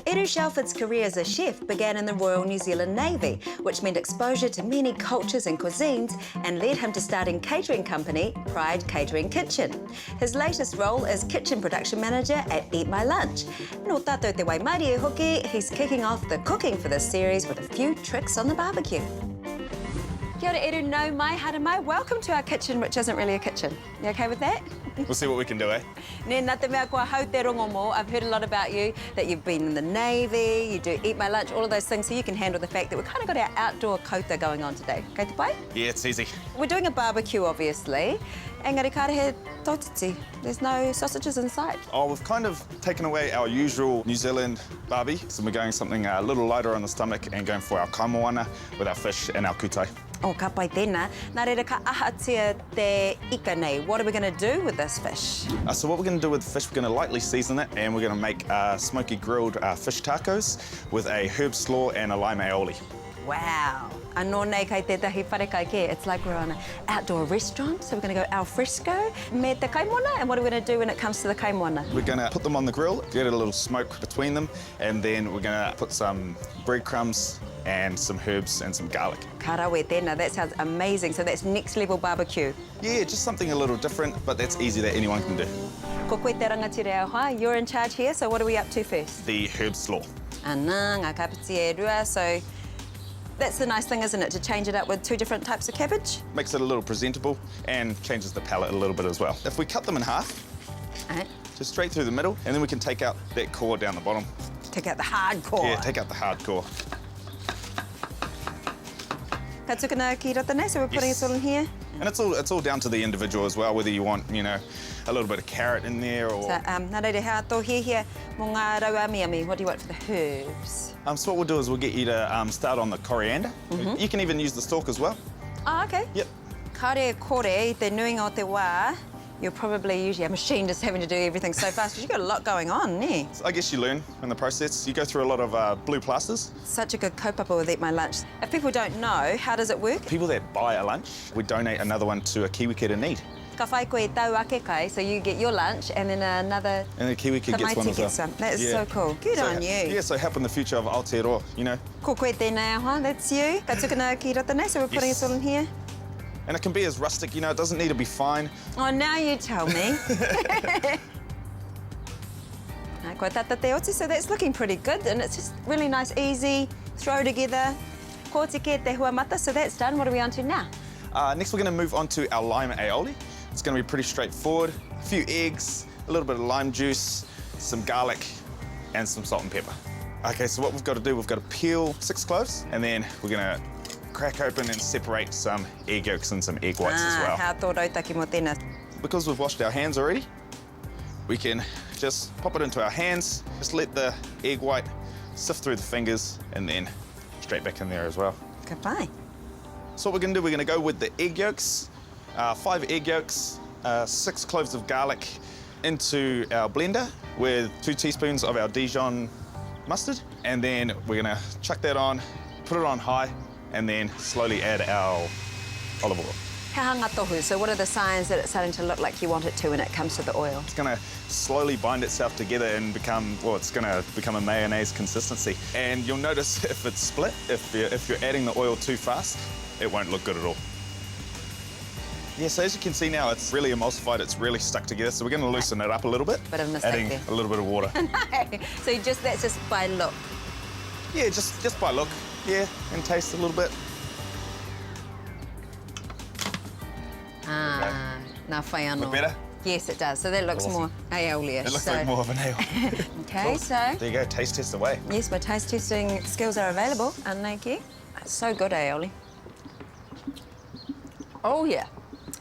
Eru Shelford's career as a chef began in the Royal New Zealand Navy, which meant exposure to many cultures and cuisines and led him to starting catering company Pride Catering Kitchen. His latest role is kitchen production manager at Eat My Lunch. No tātou te waimarie hoki, he's kicking off the cooking for this series with a few tricks on the barbecue. Kia ora Eru, no mai, hara mai. Welcome to our kitchen, which isn't really a kitchen. You okay with that? We'll see what we can do, eh? Nē, nā te mea kua hau te rongo mō. I've heard a lot about you, that you've been in the Navy, you do Eat My Lunch, all of those things, so you can handle the fact that we've kind of got our outdoor kouta going on today. Kei te pai? Yeah, it's easy. We're doing a barbecue, obviously. Engari karahe totiti. There's no sausages in sight. Oh, we've kind of taken away our usual New Zealand barbie, so we're going something a little lighter on the stomach and going for our kaimoana with our fish and our kutai. Oh, ka pai tēnā. Nā reira ka ahatia te ika nei. What are we going to do with this fish? So what we're going to do with the fish, we're going to lightly season it and we're going to make Smokey Grilled Fish Tacos with a herb slaw and a lime aioli. Wow. Anō nei kai tētahi wharekai ke. It's like we're on an outdoor restaurant, so we're going to go al fresco. Me te kaimoana, and what are we going to do when it comes to the kaimoana? We're going to put them on the grill, get a little smoke between them, and then we're going to put some breadcrumbs and some herbs and some garlic. Karawe tēnā, that sounds amazing. So that's next level barbecue. Yeah, just something a little different, but that's easy that anyone can do. Ko koe te rangatira au hā, you're in charge here, so what are we up to first? The herb slaw. Anā, ngā kapiti e rua, so that's the nice thing, isn't it, to change it up with two different types of cabbage? Makes it a little presentable and changes the palate a little bit as well. If we cut them in half, just straight through the middle, and then we can take out that core down the bottom. Take out the hard core. Yeah, take out the hard core. Ka tukuna ki rata nei, so we're putting it all in here. And it's all down to the individual as well, whether you want, you know, a little bit of carrot in there or... So, nā reira hea tō here mō ngā rau amiami. What do you want for the herbs? So what we'll do is we'll get you to start on the coriander. You can even use the stalk as well. Oh, okay. Yep. Kare kore, I te nuinga o te wā, you're probably usually a machine just having to do everything so fast, because you've got a lot going on, ne? So I guess you learn in the process. You go through a lot of blue plasters. Such a good kaupapa with Eat My Lunch. If people don't know, how does it work? People that buy a lunch, we donate another one to a Kiwi kid in need. Ka whai koe tau ake kai, so you get your lunch and then another... And the Kiwi kid gets one as well. Some. That's so cool. Good on you. Yeah, so helping the future of Aotearoa, you know. Ko koe tēnei aha, that's you. Ka tukuna ki rata nei, so we're putting it all in here. And it can be as rustic, you know, it doesn't need to be fine. Oh, now you tell me. Koe tata te oti, so that's looking pretty good, and it's just really nice, easy, throw together. Ko te ke te huamata, so that's done. What are we on to now? Next, we're going to move on to our lime aioli. It's going to be pretty straightforward. A few eggs, a little bit of lime juice, some garlic, and some salt and pepper. Okay, so what we've got to do, we've got to peel 6 cloves, and then we're going to crack open and separate some egg yolks and some egg whites as well. How tō rautaki mō tēnā. Because we've washed our hands already, we can just pop it into our hands, just let the egg white sift through the fingers, and then straight back in there as well. Ka pai. So what we're going to do, we're going to go with the egg yolks, 5 egg yolks, 6 cloves of garlic into our blender with 2 teaspoons of our Dijon mustard, and then we're going to chuck that on, put it on high, and then slowly add our olive oil. He hanga tohu, so what are the signs that it's starting to look like you want it to when it comes to the oil? It's going to slowly bind itself together and become, well, it's going to become a mayonnaise consistency. And you'll notice if it's split, if you're adding the oil too fast, it won't look good at all. Yeah, so as you can see now, it's really emulsified, it's really stuck together, so we're going to loosen it up a little bit. Bit of a mistake adding there. A little bit of water. No, so that's just by look? Yeah, just by look, yeah, and taste a little bit. Nā whai anō. Look better? Yes, it does. So that looks more aioli-ish. It looks like more of an aioli. Okay, Cool. so... There you go, taste test away. Yes, my taste testing skills are available. Anei ki. So good, aioli. Oh, yeah.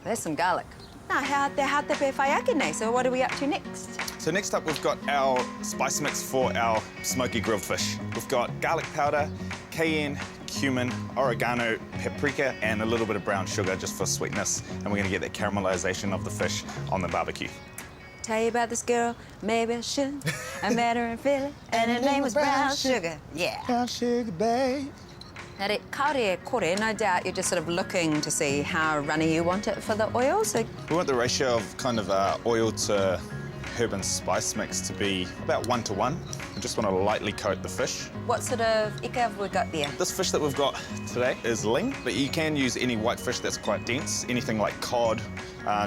There's some garlic. Nā, hea te pe whai ake nei, so what are we up to next? So next up, we've got our spice mix for our smoky grilled fish. We've got garlic powder, cayenne, cumin, oregano, paprika, and a little bit of brown sugar just for sweetness. And we're gonna get that caramelization of the fish on the barbecue. Tell you about this girl, maybe I should. I met her in Philly, and her name was Brown Sugar. Yeah. Brown sugar, babe. Now, kaore kore, no doubt you're just sort of looking to see how runny you want it for the oil, so... We want the ratio of kind of oil to herb and spice mix to be about 1:1. We just want to lightly coat the fish. What sort of ika have we got there? This fish that we've got today is ling, but you can use any white fish that's quite dense, anything like cod.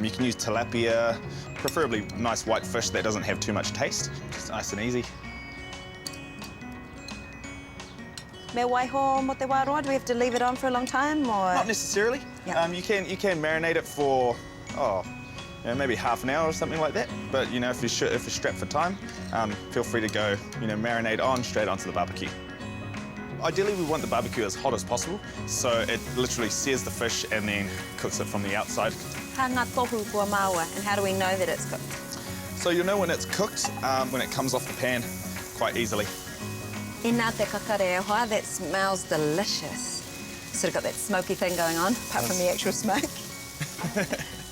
You can use tilapia, preferably nice white fish that doesn't have too much taste. Just nice and easy. Me waiho mo te waroa, do we have to leave it on for a long time, or...? Not necessarily. Yeah. You can marinate it for, maybe half an hour or something like that. But, if you're strapped for time, feel free to go, marinate on straight onto the barbecue. Ideally, we want the barbecue as hot as possible, so it literally sears the fish and then cooks it from the outside. Ka ngā tohu kua maua, and how do we know that it's cooked? So you'll know when it's cooked, when it comes off the pan quite easily. I nā te kakare e hoa, that smells delicious. Sort of got that smoky thing going on, apart from the actual smoke.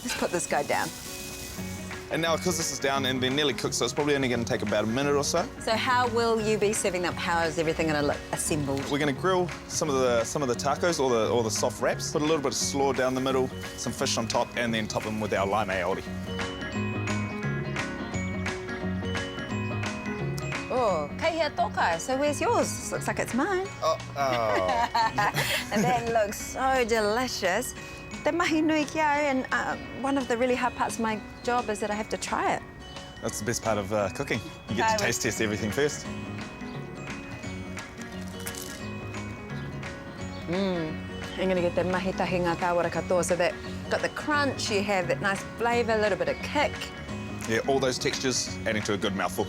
Let's put this guy down. And now, because this is down and they're nearly cooked, so it's probably only going to take about a minute or so. So how will you be serving them? How is everything going to look assembled? We're going to grill some of the tacos, or the soft wraps. Put a little bit of slaw down the middle, some fish on top, and then top them with our lime aioli. Oh, kei hea tokai. So where's yours? Looks like it's mine. Oh. And that looks so delicious. Te mahi nui ki au, and one of the really hard parts of my job is that I have to try it. That's the best part of cooking. You get to taste test everything first. I'm going to get the mahi tahi ngā kāwara katoa, so that got the crunch, you have that nice flavour, a little bit of kick. Yeah, all those textures adding to a good mouthful.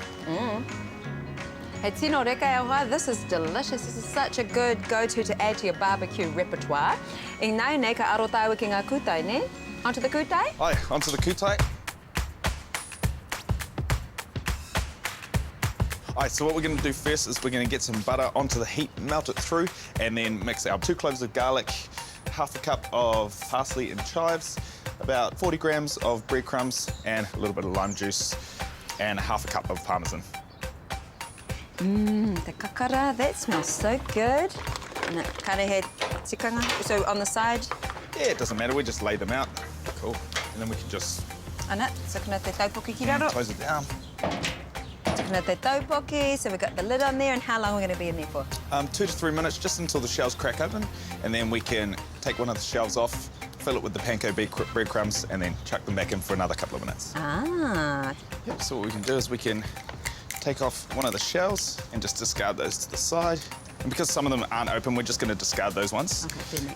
Hey, tino reka e hoa, this is delicious. This is such a good go-to to add to your barbecue repertoire. I nau nei ka aro tāua ki ngā kūtai, ne? Onto the kūtai? Aye, onto the kūtai. Aye, so what we're going to do first is we're going to get some butter onto the heat, melt it through, and then mix our 2 cloves of garlic, half a cup of parsley and chives, about 40 grams of breadcrumbs, and a little bit of lime juice, and half a cup of parmesan. The kakara, that smells so good. And karehe tikanga, so on the side? Yeah, it doesn't matter, we just lay them out. Cool. And then we can just Ana, so kana te taupoki ki raro. close it down. Kana te taupoki, so we've got the lid on there, and how long are we going to be in there for? 2 to 3 minutes, just until the shells crack open, and then we can take one of the shells off, fill it with the panko breadcrumbs, and then chuck them back in for another couple of minutes. Ah. Yep, so what we can do is we can take off one of the shells and just discard those to the side. And because some of them aren't open, we're just going to discard those ones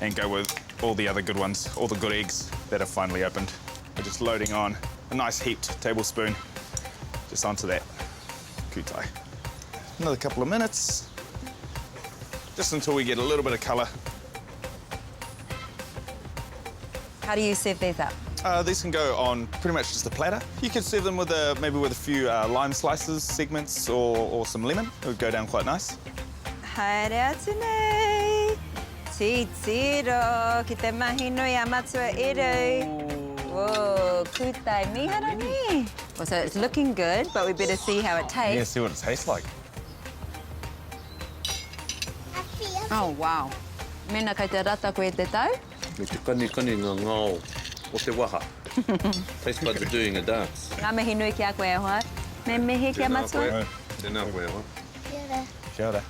and go with all the other good ones, all the good eggs that are finally opened. We're just loading on a nice heaped tablespoon just onto that kūtai. Another couple of minutes, just until we get a little bit of colour. How do you serve these up? These can go on pretty much just a platter. You could serve them with maybe with a few lime slices, segments, or some lemon. It would go down quite nice. Haere atu nei. Titiro, ki te mahi nui a matua Eru. Whoa, kūtai mihara ni. Well, so it's looking good, but we better see how it tastes. Yeah, see what it tastes like. Oh, wow. Mena kai te rata koe te tau? Me te kani ngā ngao o te waha. Taste buds are doing a dance. Ngā mihi nui ki a koe e hoa. Me mihi ki a matua? Tēnā koe, Kia ora. Kia ora.